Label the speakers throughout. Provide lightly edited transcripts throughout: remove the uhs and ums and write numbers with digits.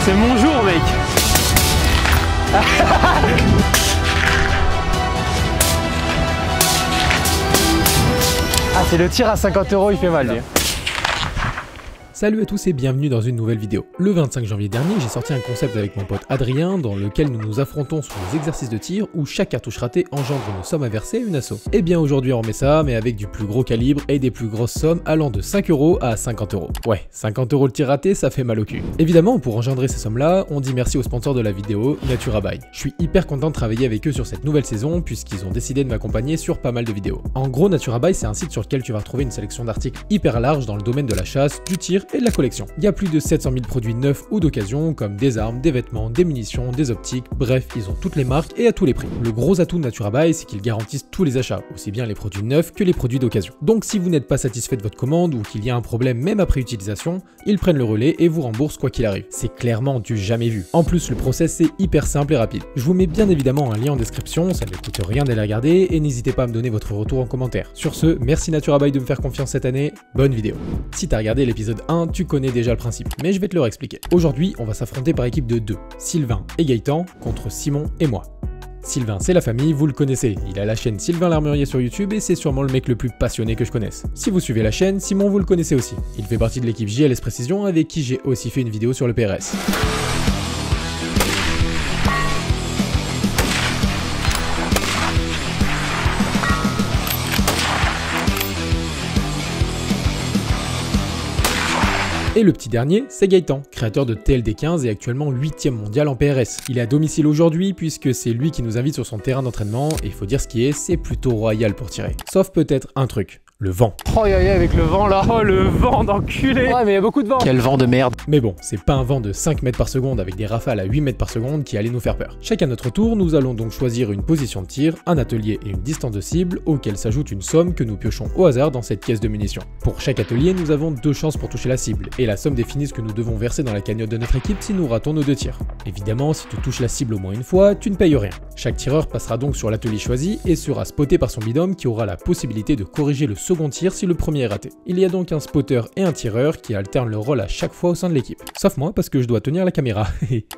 Speaker 1: C'est mon jour, mec. Ah, c'est le tir à 50 €, il fait mal, lui.
Speaker 2: Salut à tous et bienvenue dans une nouvelle vidéo. Le 25 janvier dernier, j'ai sorti un concept avec mon pote Adrien dans lequel nous nous affrontons sur les exercices de tir où chaque cartouche ratée engendre une somme à verser et une asso. Et bien aujourd'hui on remet ça, mais avec du plus gros calibre et des plus grosses sommes allant de 5 € à 50 €. Ouais, 50 € le tir raté, ça fait mal au cul. Évidemment, pour engendrer ces sommes-là, on dit merci au sponsor de la vidéo, NaturaBuy. Je suis hyper content de travailler avec eux sur cette nouvelle saison puisqu'ils ont décidé de m'accompagner sur pas mal de vidéos. En gros, NaturaBuy, c'est un site sur lequel tu vas retrouver une sélection d'articles hyper large dans le domaine de la chasse, du tir et de la collection. Il y a plus de 700 000 produits neufs ou d'occasion comme des armes, des vêtements, des munitions, des optiques, bref, ils ont toutes les marques et à tous les prix. Le gros atout de NaturaBuy, c'est qu'ils garantissent tous les achats, aussi bien les produits neufs que les produits d'occasion. Donc si vous n'êtes pas satisfait de votre commande ou qu'il y a un problème même après utilisation, ils prennent le relais et vous remboursent quoi qu'il arrive. C'est clairement du jamais vu. En plus, le process c'est hyper simple et rapide. Je vous mets bien évidemment un lien en description, ça ne coûte rien d'aller regarder et n'hésitez pas à me donner votre retour en commentaire. Sur ce, merci NaturaBuy de me faire confiance cette année, bonne vidéo. Si t'as regardé l'épisode 1, tu connais déjà le principe, mais je vais te le réexpliquer. Aujourd'hui, on va s'affronter par équipe de 2, Sylvain et Gaëtan contre Simon et moi. Sylvain, c'est la famille, vous le connaissez, il a la chaîne Sylvain l'Armurier sur YouTube et c'est sûrement le mec le plus passionné que je connaisse. Si vous suivez la chaîne, Simon vous le connaissez aussi. Il fait partie de l'équipe JLS Précision avec qui j'ai aussi fait une vidéo sur le PRS. Et le petit dernier, c'est Gaëtan, créateur de TLD15 et actuellement 8ème mondial en PRS. Il est à domicile aujourd'hui puisque c'est lui qui nous invite sur son terrain d'entraînement et il faut dire ce qui est, c'est plutôt royal pour tirer. Sauf peut-être un truc. Le vent.
Speaker 1: Oh avec le vent là. Oh le vent d'enculé. Ouais mais il y a beaucoup de vent.
Speaker 3: Quel vent de merde.
Speaker 2: Mais bon, c'est pas un vent de 5 mètres par seconde avec des rafales à 8 mètres par seconde qui allait nous faire peur. Chacun notre tour, nous allons donc choisir une position de tir, un atelier et une distance de cible auquel s'ajoute une somme que nous piochons au hasard dans cette caisse de munitions. Pour chaque atelier, nous avons 2 chances pour toucher la cible et la somme définit ce que nous devons verser dans la cagnotte de notre équipe si nous ratons nos 2 tirs. Évidemment, si tu touches la cible au moins une fois, tu ne payes rien. Chaque tireur passera donc sur l'atelier choisi et sera spoté par son binôme qui aura la possibilité de corriger le second tir si le premier est raté. Il y a donc un spotter et un tireur qui alternent leur rôle à chaque fois au sein de l'équipe. Sauf moi parce que je dois tenir la caméra.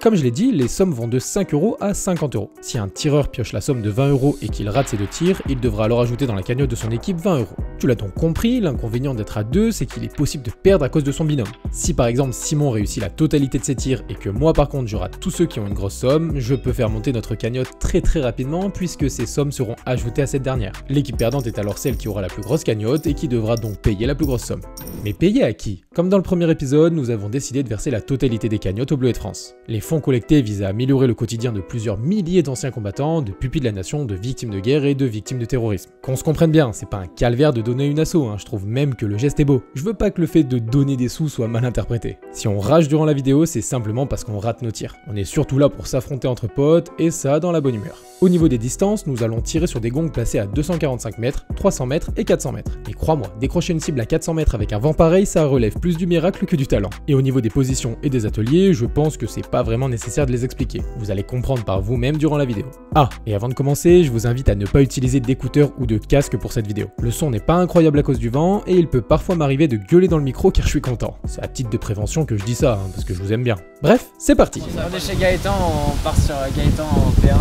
Speaker 2: Comme je l'ai dit, les sommes vont de 5 € à 50 €. Si un tireur pioche la somme de 20 € et qu'il rate ses 2 tirs, il devra alors ajouter dans la cagnotte de son équipe 20 €. Tu l'as donc compris, l'inconvénient d'être à 2, c'est qu'il est possible de perdre à cause de son binôme. Si par exemple Simon réussit la totalité de ses tirs et que moi par contre je rate tous ceux qui ont une grosse somme, je peux faire monter notre cagnotte très rapidement puisque ces sommes seront ajoutées à cette dernière. L'équipe perdante est alors celle qui aura la plus grosse cagnotte et qui devra donc payer la plus grosse somme. Mais payer à qui? Comme dans le premier épisode, nous avons décidé de verser la totalité des cagnottes au Bleuets de France. Les fonds collectés visent à améliorer le quotidien de plusieurs milliers d'anciens combattants, de pupilles de la nation, de victimes de guerre et de victimes de terrorisme. Qu'on se comprenne bien, c'est pas un calvaire de donner une asso, je trouve même que le geste est beau. Je veux pas que le fait de donner des sous soit mal interprété. Si on rage durant la vidéo, c'est simplement parce qu'on rate nos tirs. On est surtout là pour s'affronter entre potes et ça dans la bonne humeur. Au niveau des distances, nous allons tirer sur des gongs placés à 245 mètres, 300 mètres et 400 mètres. Et crois-moi, décrocher une cible à 400 mètres avec un vent pareil, ça relève plus du miracle que du talent. Et au niveau des positions et des ateliers, je pense que c'est pas vraiment nécessaire de les expliquer. Vous allez comprendre par vous-même durant la vidéo. Ah, et avant de commencer, je vous invite à ne pas utiliser d'écouteurs ou de casque pour cette vidéo. Le son n'est pas incroyable à cause du vent et il peut parfois m'arriver de gueuler dans le micro car je suis content. C'est à titre de prévention que je dis ça, parce que je vous aime bien. Bref, c'est parti.
Speaker 3: On est chez Gaëtan, on part sur Gaëtan en P1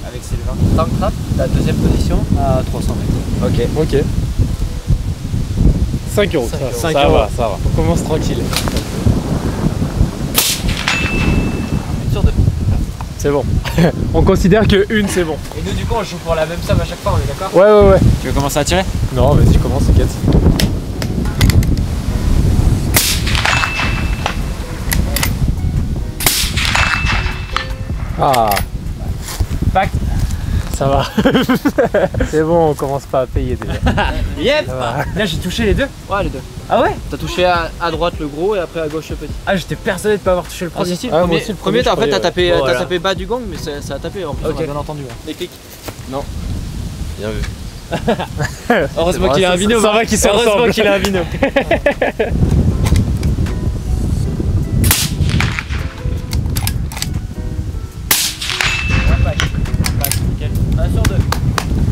Speaker 3: avec Sylvain. Tank trap, la 2ème position à 300 mètres.
Speaker 1: Ok. 5 €. Ça va. On commence tranquille.
Speaker 3: Une sur 2.
Speaker 1: C'est bon. On considère que une c'est bon.
Speaker 3: Et nous du coup on joue pour la même somme à chaque fois, on est d'accord?
Speaker 1: Ouais.
Speaker 3: Tu veux commencer à tirer?
Speaker 1: Non, vas-y, je commence, t'inquiète. Ah.
Speaker 3: Fact.
Speaker 1: Ça va. C'est bon, on commence pas à payer déjà.
Speaker 3: Yep. Là j'ai touché les 2? Ouais, les 2. Ah ouais?
Speaker 4: T'as touché à droite le gros et après à gauche le petit.
Speaker 3: Ah, j'étais persuadé de pas avoir touché le premier.
Speaker 4: Si,
Speaker 1: Ah,
Speaker 4: le premier en fait t'as tapé,
Speaker 1: voilà.
Speaker 4: bas du gong mais ça a tapé en plus, on a bien entendu.
Speaker 3: Les clics.
Speaker 4: Non.
Speaker 3: Bien vu. Heureusement qu'il a un binôme.
Speaker 1: Ça va qu'ils sont ensemble.
Speaker 3: Heureusement qu'il a un binôme.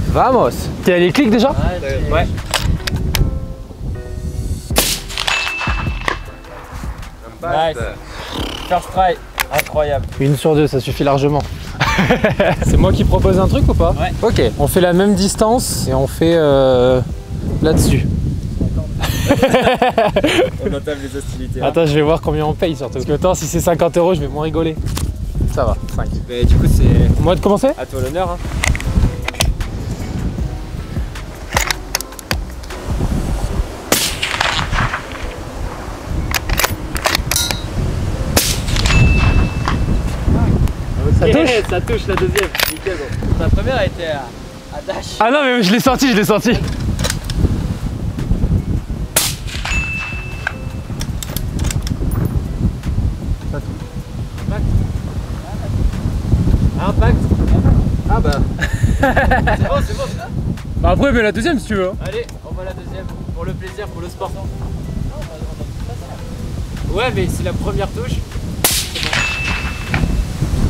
Speaker 1: Vamos. T'es à les clics déjà?
Speaker 3: Ouais. Nice. First try. Incroyable.
Speaker 1: 1 sur 2, ça suffit largement. C'est moi qui propose un truc ou pas?
Speaker 3: Ouais.
Speaker 1: Ok, on fait la même distance et on fait là-dessus.
Speaker 3: On entame les hostilités.
Speaker 1: Attends, je vais voir combien on paye surtout. Parce que attends, si c'est 50 €, je vais moins rigoler. Ça va, 5.
Speaker 3: Mais du coup, c'est
Speaker 1: Moi de commencer?
Speaker 3: à toi l'honneur. Hein.
Speaker 1: Ça touche?
Speaker 3: Ça touche la deuxième. Nickel, gros. La première a été à dash.
Speaker 1: Ah non, mais je l'ai sorti, je l'ai sorti.
Speaker 3: Impact.
Speaker 1: Ah bah.
Speaker 3: C'est bon, c'est bon.
Speaker 1: Bah après, mais la deuxième si tu veux.
Speaker 3: Allez, on va la deuxième. Pour le plaisir, pour le sport. Ouais, mais si la première touche, c'est bon.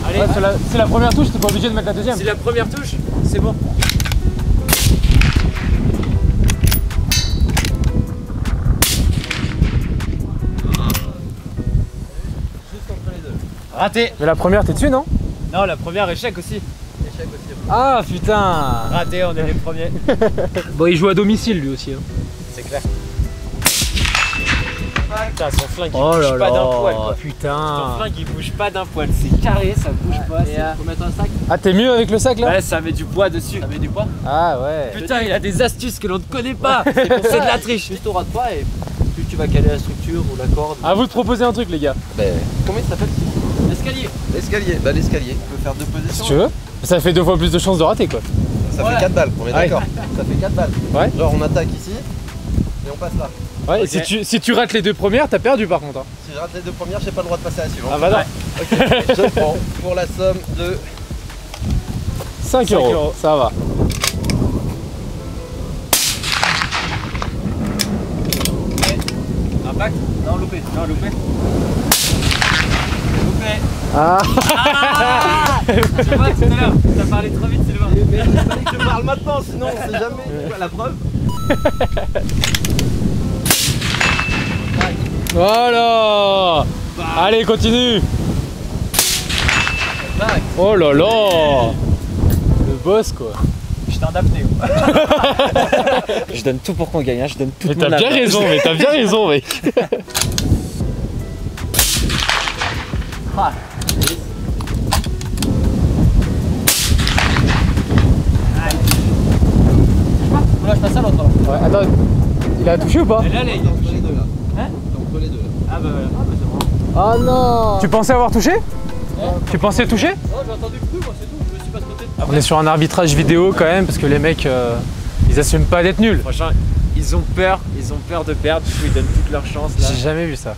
Speaker 3: Allez,
Speaker 1: Ouais, c'est la première touche, t'es pas obligé de mettre la deuxième.
Speaker 3: si la première touche, c'est bon. Juste entre les deux. Raté.
Speaker 1: Mais la première, t'es dessus, non?
Speaker 3: Non, la première échec aussi. Échec aussi.
Speaker 1: Ah putain.
Speaker 3: Raté, on est les premiers.
Speaker 1: Bon, il joue à domicile lui aussi. Hein.
Speaker 3: C'est clair. Putain, son flingue il
Speaker 1: Oh
Speaker 3: bouge
Speaker 1: là
Speaker 3: pas d'un
Speaker 1: là,
Speaker 3: poil quoi. Son
Speaker 1: putain.
Speaker 3: flingue il bouge pas d'un poil, c'est carré, ça bouge pas. Faut mettre un sac.
Speaker 1: Ah, t'es mieux avec le sac là?
Speaker 3: Ouais, ça met du poids dessus. Ça met du poids.
Speaker 1: Ah ouais.
Speaker 3: Putain, il a des astuces que l'on ne connaît pas. C'est de la triche. Juste au ras de pas et plus tu vas caler la structure ou la corde.
Speaker 1: À vous de proposer un truc les gars.
Speaker 3: Comment il s'appelle? L'escalier.
Speaker 5: L'escalier, bah l'escalier. On peut faire 2 positions.
Speaker 1: Si tu veux. Ça fait 2 fois plus de chances de rater quoi.
Speaker 5: Ça
Speaker 3: Ouais.
Speaker 5: fait 4 balles, on est
Speaker 1: Ah oui.
Speaker 5: d'accord. Ça fait 4 balles.
Speaker 1: Ouais.
Speaker 5: Genre on attaque ici et on passe là.
Speaker 1: Ouais,
Speaker 3: Ok.
Speaker 1: et si tu rates les 2 premières, t'as perdu par contre. Hein.
Speaker 5: Si je rate les 2 premières, j'ai pas le droit de passer à la suivante.
Speaker 1: Ah bah non.
Speaker 3: Ouais.
Speaker 5: Ok, je prends pour la somme de
Speaker 1: 5
Speaker 3: 5
Speaker 1: €.
Speaker 3: €.
Speaker 1: Ça va.
Speaker 3: Impact. Non, loupé. Non, loupé. Loupé.
Speaker 1: Ah.
Speaker 3: Tu vois tout à l'heure, t'as parlé trop vite Sylvain.
Speaker 5: Mais il fallait que je parle maintenant, sinon on sait jamais. La preuve.
Speaker 1: Voilà. Allez, continue. Oh là là. Le boss quoi.
Speaker 3: Je t'ai en apnée. Je donne tout pour qu'on gagne, hein. Je donne tout
Speaker 1: Mais
Speaker 3: mon
Speaker 1: t'as bien
Speaker 3: avenir.
Speaker 1: raison, mais t'as bien raison mec.
Speaker 3: Ah. Là, je passe à l'autre alors.
Speaker 1: Ouais, attends, il a touché ou pas?
Speaker 3: Et là, les
Speaker 5: T'es entre les deux là.
Speaker 3: Hein?
Speaker 5: T'es entre les deux là.
Speaker 3: Ah bah voilà, c'est bon.
Speaker 1: Oh non. Tu pensais avoir touché? Tu pensais toucher?
Speaker 3: Non, j'ai entendu le bruit, moi c'est tout, je me suis pas spoté.
Speaker 1: On est sur un arbitrage vidéo quand même parce que les mecs ils assument pas d'être nuls.
Speaker 3: Franchement, ils ont peur de perdre, du coup ils donnent toutes leurs chances là.
Speaker 1: J'ai jamais vu ça.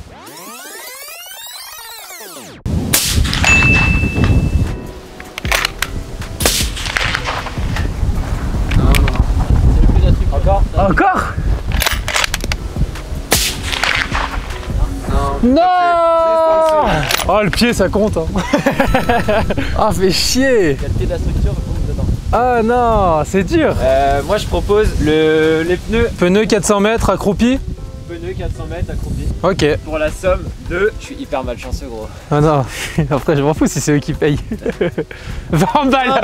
Speaker 3: C'est le plus d'un truc. Encore?
Speaker 1: Encore? Non. Oh le pied ça compte hein. Ah fait chier.
Speaker 3: Il y a le pied de la structure dedans.
Speaker 1: Ah non, c'est dur.
Speaker 3: Moi je propose les pneus.
Speaker 1: Pneu 400 mètres accroupi.
Speaker 3: Pneus 400 mètres accroupis.
Speaker 1: Ok.
Speaker 3: Pour la somme de. Je suis hyper malchanceux gros.
Speaker 1: Ah non, après je m'en fous si c'est eux qui payent. 20 balles.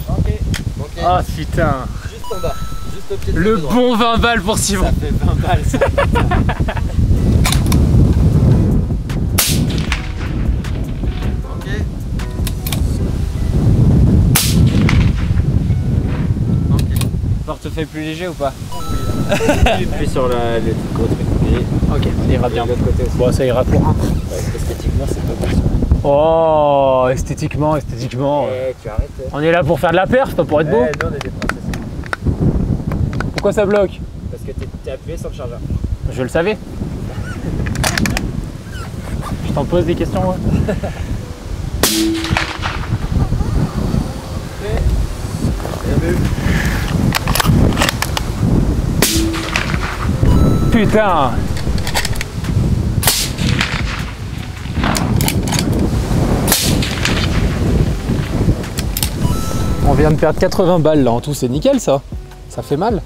Speaker 5: Ok.
Speaker 1: Ah putain.
Speaker 5: Juste en bas. Juste au pied de
Speaker 1: Le
Speaker 5: droit.
Speaker 1: bon 20 balles pour Simon.
Speaker 3: Ça fait 20 balles ça.
Speaker 5: Ok.
Speaker 3: Portefeuille plus léger ou pas? Puis sur le gros truc. Et
Speaker 1: Ok, ça ira bien.
Speaker 3: de l'autre côté aussi.
Speaker 1: Bon, ça ira pour un.
Speaker 3: Esthétiquement c'est pas possible.
Speaker 1: Oh, esthétiquement.
Speaker 3: Tu arrêtes.
Speaker 1: On est là pour faire de la perf, pas pour être beau.
Speaker 3: Nous on est des princesses.
Speaker 1: Pourquoi ça bloque?
Speaker 3: Parce que t'es appuyé sur le chargeur.
Speaker 1: Je le savais. Je t'en pose des questions, moi. Putain. vient de perdre 80 balles là en tout, c'est nickel ça. Ça fait mal.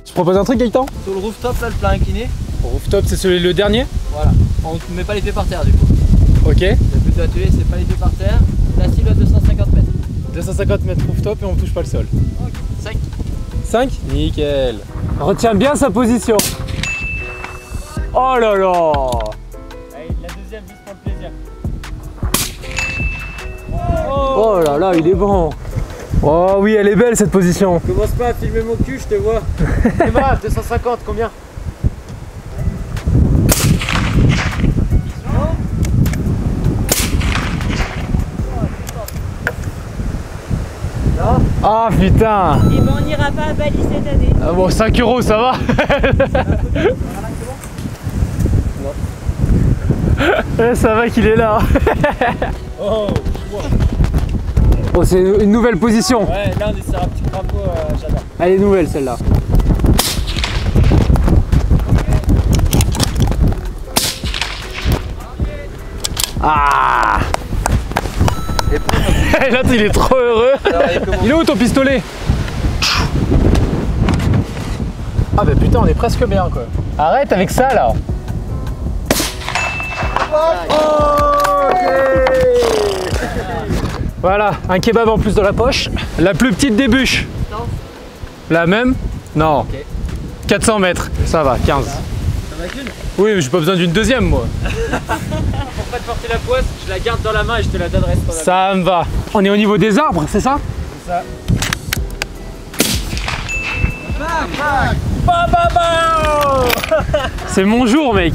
Speaker 1: Tu proposes un truc Gaëtan?
Speaker 4: Sur le rooftop, là, le plat incliné.
Speaker 1: Le rooftop, c'est le dernier?
Speaker 4: Voilà. On ne met pas les pieds par terre du coup.
Speaker 1: Ok.
Speaker 4: Le but de l'atelier, c'est pas les pieds par terre. La cible à 250 mètres.
Speaker 1: 250 mètres rooftop et on touche pas le sol.
Speaker 4: Ok. 5.
Speaker 1: 5? Nickel. Retiens bien sa position. Oh là là.
Speaker 4: Allez, la deuxième vise pour le plaisir.
Speaker 1: Oh là là, il est bon. Oh oui, elle est belle cette position.
Speaker 4: Commence pas à filmer mon cul, je te vois. C'est brave, 250, combien?
Speaker 1: Ah putain.
Speaker 6: Et ben on n'ira pas à Bali cette année.
Speaker 1: Ah bon, 5 € ça va. Ça va qu'il est là. Oh, c'est une nouvelle position.
Speaker 4: Ouais, là on est sur un petit crapaud, j'adore.
Speaker 1: Elle est nouvelle celle-là. Ah. L'autre il est trop heureux. Il est où ton pistolet? Ah bah putain, on est presque bien quoi. Arrête avec ça là. Voilà, un kebab en plus dans la poche. La plus petite des bûches. La même? Non.
Speaker 4: Ok.
Speaker 1: 400 mètres, ça va, 15.
Speaker 4: Ça va qu'une?
Speaker 1: Oui, mais j'ai pas besoin d'une deuxième moi.
Speaker 4: Pour pas te porter la poisse, je la garde dans la main et je te la donnerai.
Speaker 1: Ça me va. On est au niveau des arbres, c'est ça?
Speaker 4: C'est ça.
Speaker 1: C'est mon jour mec.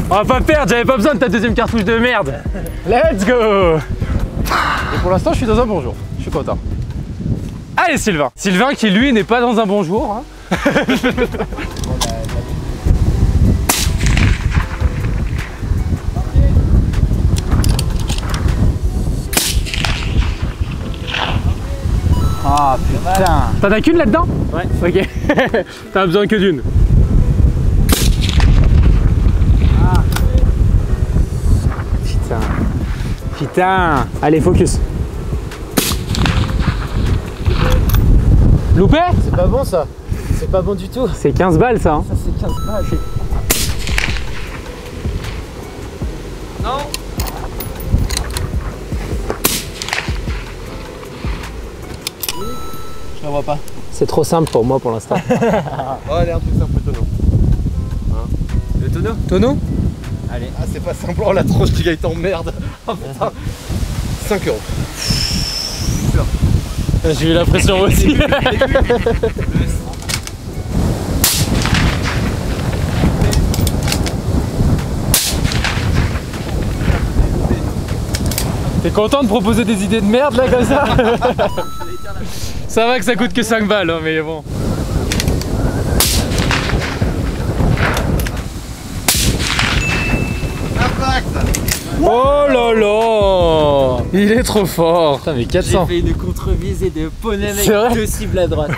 Speaker 1: On va pas perdre, j'avais pas besoin de ta deuxième cartouche de merde. Let's go. Et pour l'instant je suis dans un bon jour, je suis content. Allez Sylvain. Sylvain qui lui n'est pas dans un bon jour. Hein.
Speaker 3: Ah putain.
Speaker 1: T'en as qu'une là-dedans?
Speaker 4: Ouais.
Speaker 1: Ok. T'as besoin que d'une. Putain. Putain. Allez, focus. Loupé?
Speaker 4: C'est pas bon ça. C'est pas bon du tout.
Speaker 1: C'est 15 balles ça. Hein.
Speaker 4: Ça c'est 15 balles. Non. Je la vois pas.
Speaker 1: C'est trop simple pour moi pour l'instant.
Speaker 5: Oh, allez, un truc simple, tonneau.
Speaker 4: Le tonneau?
Speaker 1: Tonneau?
Speaker 4: Allez.
Speaker 5: Ah, c'est pas simple, oh la tronche du Gaëtan, merde. Oh putain. 5 €.
Speaker 1: J'ai eu la pression aussi. T'es content de proposer des idées de merde là comme ça? Ça va que ça coûte que 5 balles, hein, mais bon. Oh là là. Il est trop fort. Putain, mais 400.
Speaker 4: J'ai fait une contre-visée de poney
Speaker 1: C'est vrai
Speaker 4: avec 2 cibles à droite.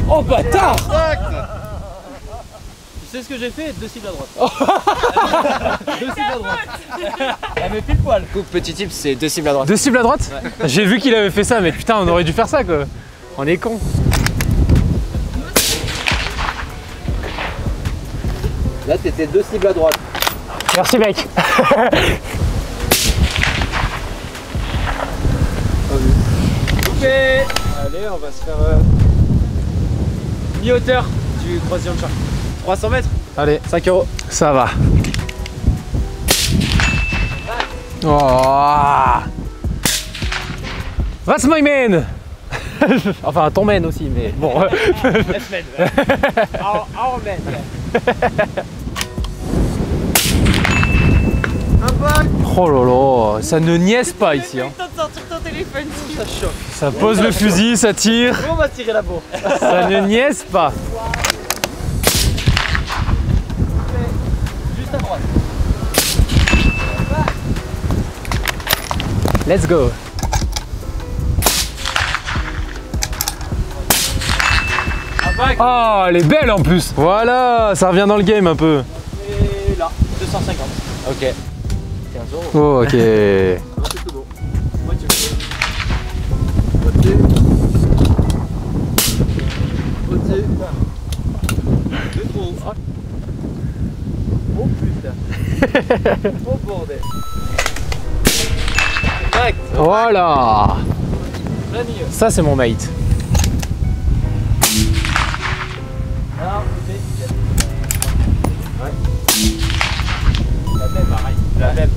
Speaker 1: Oh bâtard.
Speaker 4: Tu sais ce que j'ai fait? 2 cibles à droite. 2 cibles à droite. Ah mais pile poil. Coupe, petit tip, c'est 2 cibles à droite.
Speaker 1: 2 cibles à droite? Ouais. J'ai vu qu'il avait fait ça, mais putain, on aurait dû faire ça quoi. On est con.
Speaker 3: Là, t'étais 2 cibles à droite.
Speaker 1: Merci mec.
Speaker 4: Coupé. Allez, on va se faire mi-hauteur du croisillon de chat. 300 mètres.
Speaker 1: Allez, 5 €. Ça va. Oh. That's my man. Enfin, ton man aussi, mais bon.
Speaker 4: Our man.
Speaker 1: Oh là là, ça ne niaise pas ici. Hein.
Speaker 6: Le temps de sortir ton téléphone.
Speaker 4: Ça chauffe.
Speaker 1: Ça pose le fusil, ça tire.
Speaker 4: On va tirer la bourre.
Speaker 1: Ça ne niaise pas.
Speaker 4: Juste à droite.
Speaker 1: Let's go. Oh, elle est belle en plus. Voilà, ça revient dans le game un peu.
Speaker 4: Et là, 250.
Speaker 3: Ok. 15 €.
Speaker 1: Oh, ok.
Speaker 5: Non, c'est tout bon. Moitié. Moitié. Moitié. C'est trop.
Speaker 3: Oh putain. Oh bordel. Correct.
Speaker 1: Voilà.
Speaker 3: Plein milieu.
Speaker 1: Ça, c'est mon mate.
Speaker 3: Ah, ok. Ouais. La même, pareil. La même.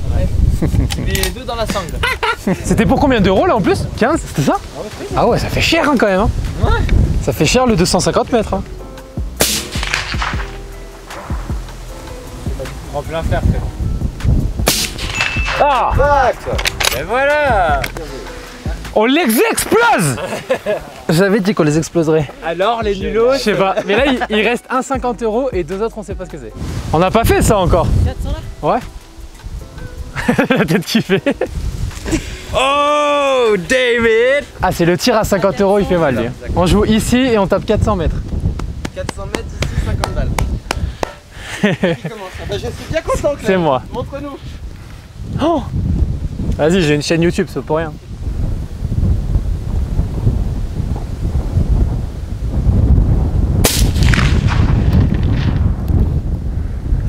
Speaker 3: Les deux dans la sangle.
Speaker 1: C'était pour combien d'euros là en plus? 15, c'était ça? Ah ouais, ça fait cher hein, quand même. Hein.
Speaker 3: Ouais.
Speaker 1: Ça fait cher le 250 mètres. Hein.
Speaker 3: En plein fer, frère.
Speaker 1: Ah!
Speaker 3: Et voilà.
Speaker 1: On les explose! J'avais dit qu'on les exploserait.
Speaker 3: Alors les nulos.
Speaker 1: Je sais pas, mais là il reste 1,50 € et deux autres on sait pas ce que c'est. On n'a pas fait ça encore.
Speaker 6: 400 là?
Speaker 1: Ouais. La tête qui fait.
Speaker 3: Oh David.
Speaker 1: Ah c'est le tir à 50 €, il fait mal lui. On joue ici et on tape 400 mètres.
Speaker 5: 400 mètres ici, 50 balles. Qui commence? Bah, je suis bien content, Claire.
Speaker 1: C'est moi.
Speaker 5: Montre-nous.
Speaker 1: Oh vas-y, j'ai une chaîne YouTube, c'est pour rien.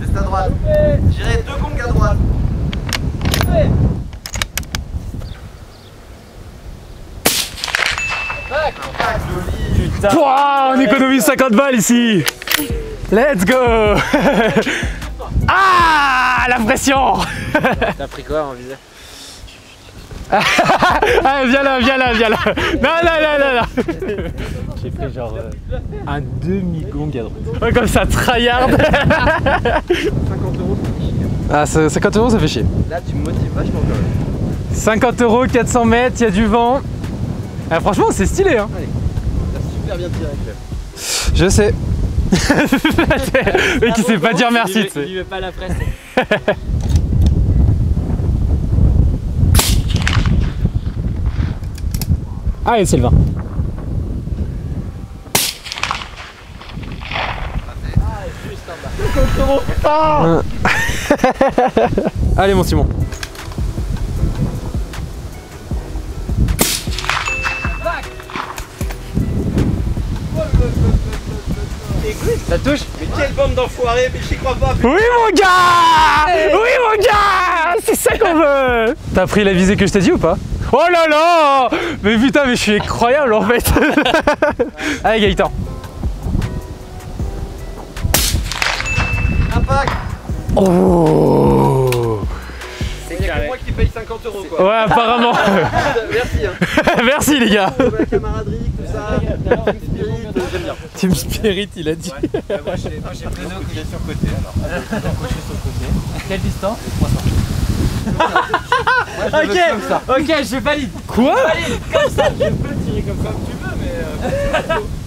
Speaker 5: Juste à droite. J'irai 2 gongs à droite.
Speaker 3: Putain.
Speaker 1: Pouah, on économise 50 balles ici. Let's go. Ah, la pression.
Speaker 3: T'as pris quoi en visée?
Speaker 1: Ah, viens là. Non. J'ai pris genre un demi-gong à droite. Ouais, comme ça, tryhard.
Speaker 5: 50 €, ça fait chier.
Speaker 1: Ah, 50 € ça fait chier.
Speaker 5: Là, tu me motives vachement quand même.
Speaker 1: 50 €, 400 mètres, il y a du vent. Ah, franchement, c'est stylé. Hein.
Speaker 5: T'as super bien tiré, Claire.
Speaker 1: Je sais. Le mec qui sait pas dire merci, tu sais.
Speaker 3: Il veut pas la presse.
Speaker 1: Allez, Sylvain. Ah. Allez, mon Simon.
Speaker 3: Ça touche?
Speaker 5: Mais quelle bande d'enfoirés, mais j'y crois pas.
Speaker 1: Oui, mon gars! Oui, mon gars! C'est ça qu'on veut! T'as pris la visée que je t'ai dit ou pas? Oh là là! Mais putain, mais je suis incroyable en fait! Allez, Gaëtan.
Speaker 5: Impact.
Speaker 1: Oh!
Speaker 5: Il y a que moi qui paye 50 € quoi.
Speaker 1: Ouais, apparemment.
Speaker 5: Merci hein.
Speaker 1: Merci, les gars.
Speaker 5: La camaraderie, tout ça. Team Spirit, j'aime bien.
Speaker 1: Team Spirit, il a dit.
Speaker 3: Moi j'ai pris deux cochés sur côté alors. Cocher sur côté. Quelle distance? 300. Ok, je valide.
Speaker 1: Quoi?
Speaker 3: Comme ça, je peux tirer comme tu veux, mais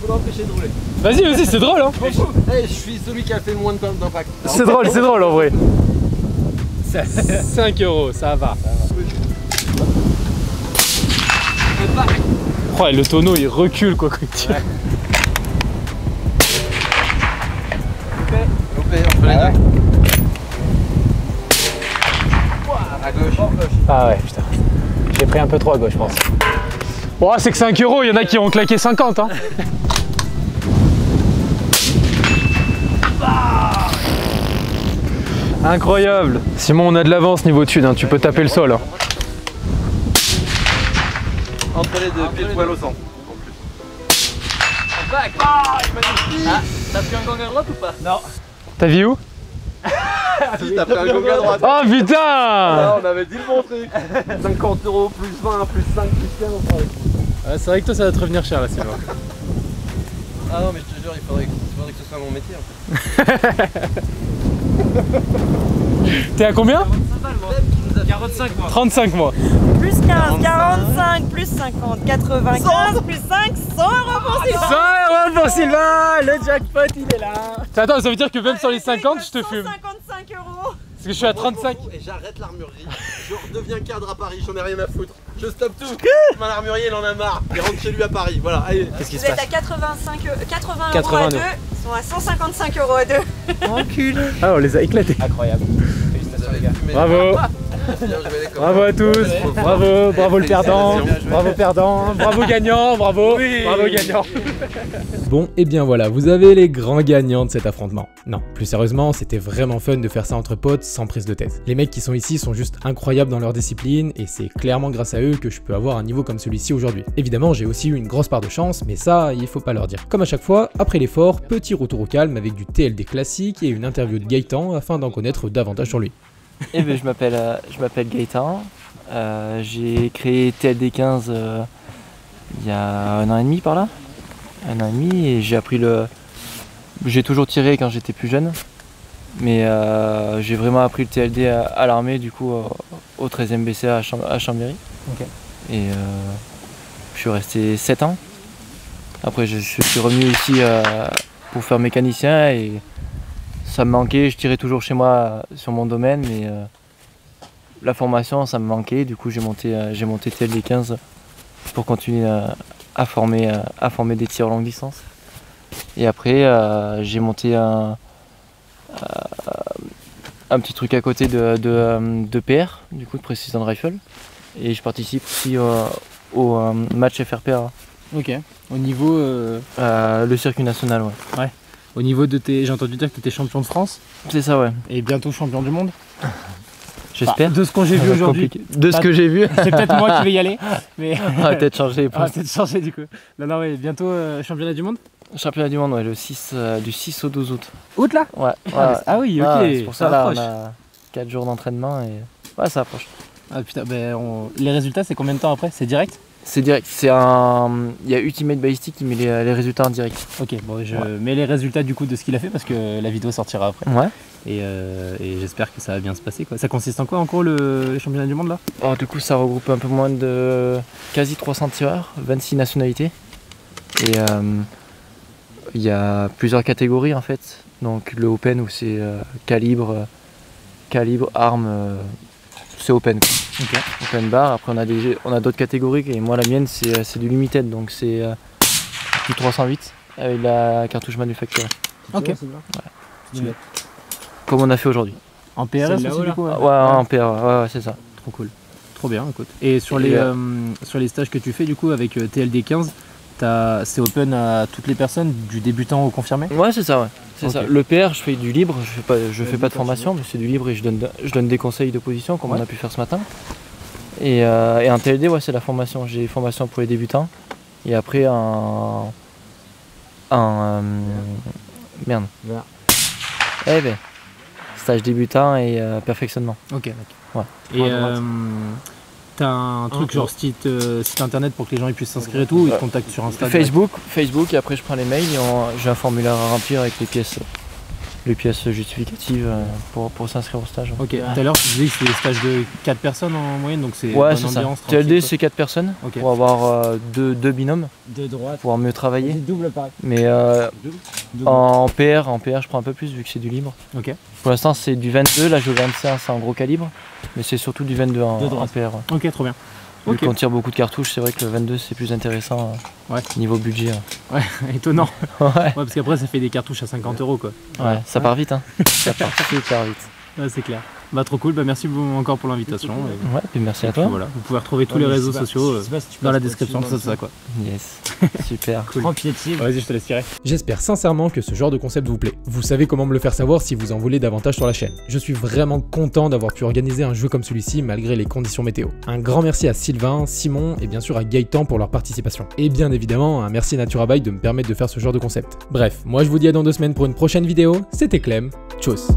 Speaker 3: faut l'empêcher de rouler.
Speaker 1: Vas-y, c'est drôle, hein.
Speaker 5: Hey, je suis celui qui a fait le moins d'impact.
Speaker 1: C'est drôle en vrai. 5 €, ça va. Oh, et le tonneau il recule quoi quand il tire.
Speaker 5: Loupé, entre les deux. À gauche.
Speaker 1: Ah ouais, putain. J'ai pris un peu trop à gauche, je pense. Oh, c'est que 5 €, il y en a qui ont claqué 50, hein. Incroyable. Simon, on a de l'avance niveau tude, hein. Tu peux taper le sol. Hein.
Speaker 5: Entre les deux, pile poil au centre.
Speaker 3: Impact. Ah, magnifique. Ah, t'as pris un gong à droite ou pas? Non.
Speaker 1: T'as vu où?
Speaker 5: Si, t'as pris un gong à droite.
Speaker 1: Oh putain!
Speaker 5: Ah, on avait dit le bon truc. 50 € plus 20, plus 5, plus 15, on prend avec.
Speaker 1: C'est vrai que toi ça va te revenir cher là, Sylvain.
Speaker 5: Ah non, mais je te jure, il faudrait que ce soit mon métier en fait.
Speaker 1: T'es à combien?
Speaker 3: 45 mois.
Speaker 1: 35 mois.
Speaker 6: Plus 15, 45, plus 50, 95, plus 5, 100 € pour Sylvain.
Speaker 1: 100 € pour Sylvain! Le jackpot il est là! Attends, ça veut dire que même sur les 50, je te fume.
Speaker 6: 155 €.
Speaker 1: Parce que je suis à 35.
Speaker 5: Et j'arrête l'armurerie. Je redeviens cadre à Paris, j'en ai rien à foutre. Je stoppe tout. Mon armurier il en a marre. Il rentre chez lui à Paris. Voilà, allez.
Speaker 1: Qu'est-ce qui
Speaker 6: Vous
Speaker 1: se
Speaker 6: êtes
Speaker 1: passe?
Speaker 6: à 80 €
Speaker 1: 80
Speaker 6: à deux, ils sont à 155 € à deux.
Speaker 1: Ah, on les a éclatés.
Speaker 3: Incroyable. Félicitations les gars.
Speaker 1: Bravo! Bravo à tous, bravo le perdant, bravo gagnant, bravo gagnant.
Speaker 2: Bon, et bien voilà, vous avez les grands gagnants de cet affrontement. Non, plus sérieusement, c'était vraiment fun de faire ça entre potes sans prise de tête. Les mecs qui sont ici sont juste incroyables dans leur discipline et c'est clairement grâce à eux que je peux avoir un niveau comme celui-ci aujourd'hui. Évidemment, j'ai aussi eu une grosse part de chance, mais ça, il faut pas leur dire. Comme à chaque fois, après l'effort, petit retour au calme avec du TLD classique et une interview de Gaëtan afin d'en connaître davantage sur lui.
Speaker 4: Eh ben, je m'appelle Gaëtan. J'ai créé TLD 15 il y a 1 an et demi par là. 1 an et demi et j'ai appris j'ai toujours tiré quand j'étais plus jeune. Mais j'ai vraiment appris le TLD à l'armée du coup au 13e BCA à Chambéry.
Speaker 3: Okay.
Speaker 4: Et je suis resté 7 ans. Après je suis revenu ici pour faire mécanicien et ça me manquait, je tirais toujours chez moi sur mon domaine, mais la formation ça me manquait, du coup j'ai monté TLD 15 pour continuer à former des tireurs longue distance. Et après j'ai monté un petit truc à côté de PR, du coup de Precision Rifle, et je participe aussi au match FRPA.
Speaker 3: Ok, au niveau...
Speaker 4: le circuit national, ouais.
Speaker 3: Au niveau de tes... J'ai entendu dire que tu étais champion de France.
Speaker 4: C'est ça, ouais.
Speaker 3: Et bientôt champion du monde.
Speaker 4: J'espère.
Speaker 3: Enfin, de ce que j'ai vu aujourd'hui.
Speaker 4: De ce que j'ai vu.
Speaker 3: C'est peut-être moi qui vais y aller. Mais...
Speaker 4: On va peut-être changer.
Speaker 3: Peut-être changer du coup. Non, ouais, bientôt championnat du monde.
Speaker 4: Championnat du monde, ouais, du 6 au 12 août.
Speaker 3: Août là.
Speaker 4: Ouais.
Speaker 3: Ah oui, ok.
Speaker 4: Ouais, c'est pour ça, là, on a 4 jours d'entraînement et... Ouais, ça approche.
Speaker 3: Ah putain, les résultats, c'est combien de temps après? C'est direct?
Speaker 4: C'est direct, il y a Ultimate Ballistic qui met les résultats en direct.
Speaker 3: Ok, bon, je mets les résultats du coup de ce qu'il a fait parce que la vidéo sortira après.
Speaker 4: Ouais.
Speaker 3: Et j'espère que ça va bien se passer, quoi. Ça consiste en quoi encore le championnat du monde là?
Speaker 4: Alors, du coup ça regroupe un peu moins de quasi 300 tireurs, 26 nationalités. Et il y a plusieurs catégories en fait. Donc le open où c'est calibre, arme, c'est open quoi.
Speaker 3: Okay.
Speaker 4: Open bar. Après on a d'autres catégories et moi la mienne c'est du limited, donc c'est du 308 avec la cartouche manufacturée.
Speaker 3: Ok.
Speaker 4: Ouais. Comme on a fait aujourd'hui.
Speaker 3: En PRS aussi du coup?
Speaker 4: Ouais, en PRS, ouais, c'est ça.
Speaker 3: Trop cool. Trop bien, écoute. Et sur les stages que tu fais du coup avec TLD 15, c'est open à toutes les personnes, du débutant au confirmé?
Speaker 4: Ouais, c'est ça, ouais. C'est
Speaker 3: okay.
Speaker 4: ça. Le PR, je fais du libre, je fais pas de formation, mais c'est du libre et je donne des conseils de position comme on a pu faire ce matin. Et un TLD, ouais, c'est la formation. J'ai formation pour les débutants et après merde. Eh ben, stage débutant et perfectionnement.
Speaker 3: Ok,
Speaker 4: d'accord. Ouais.
Speaker 3: Et t'as un truc genre site internet pour que les gens puissent s'inscrire et tout, ou ils te contactent sur Insta?
Speaker 4: Facebook, et après je prends les mails et j'ai un formulaire à remplir avec les pièces justificatives pour s'inscrire au stage.
Speaker 3: Ok, tout à l'heure tu disais que c'était des stages de 4 personnes en moyenne, donc c'est
Speaker 4: ouais,
Speaker 3: bonne ambiance.
Speaker 4: Ça. TLD c'est 4 personnes pour avoir deux binômes,
Speaker 3: de droite,
Speaker 4: pour mieux travailler.
Speaker 3: Double pareil.
Speaker 4: Mais en PR je prends un peu plus vu que c'est du libre.
Speaker 3: Ok.
Speaker 4: Pour l'instant c'est du 22, là je vais 25, c'est en gros calibre, mais c'est surtout du 22 en PR. Ouais.
Speaker 3: Ok, trop bien.
Speaker 4: Vu qu'on tire beaucoup de cartouches, c'est vrai que le 22 c'est plus intéressant niveau budget.
Speaker 3: Ouais, étonnant.
Speaker 4: Ouais,
Speaker 3: parce qu'après ça fait des cartouches à 50 € quoi.
Speaker 4: Ouais, ça part vite, hein. Ça part super vite.
Speaker 3: Ouais, c'est clair. Bah trop cool, bah merci encore pour l'invitation.
Speaker 4: Ouais, puis merci à toi.
Speaker 3: Voilà, vous pouvez retrouver tous les réseaux sociaux dans la description, tout ça quoi.
Speaker 4: Yes, super.
Speaker 3: Cool. Vas-y, je te laisse tirer.
Speaker 2: J'espère sincèrement que ce genre de concept vous plaît. Vous savez comment me le faire savoir si vous en voulez davantage sur la chaîne. Je suis vraiment content d'avoir pu organiser un jeu comme celui-ci malgré les conditions météo. Un grand merci à Sylvain, Simon et bien sûr à Gaëtan pour leur participation. Et bien évidemment, un merci à Naturabyte de me permettre de faire ce genre de concept. Bref, moi je vous dis à dans 2 semaines pour une prochaine vidéo. C'était Clem, tchuss.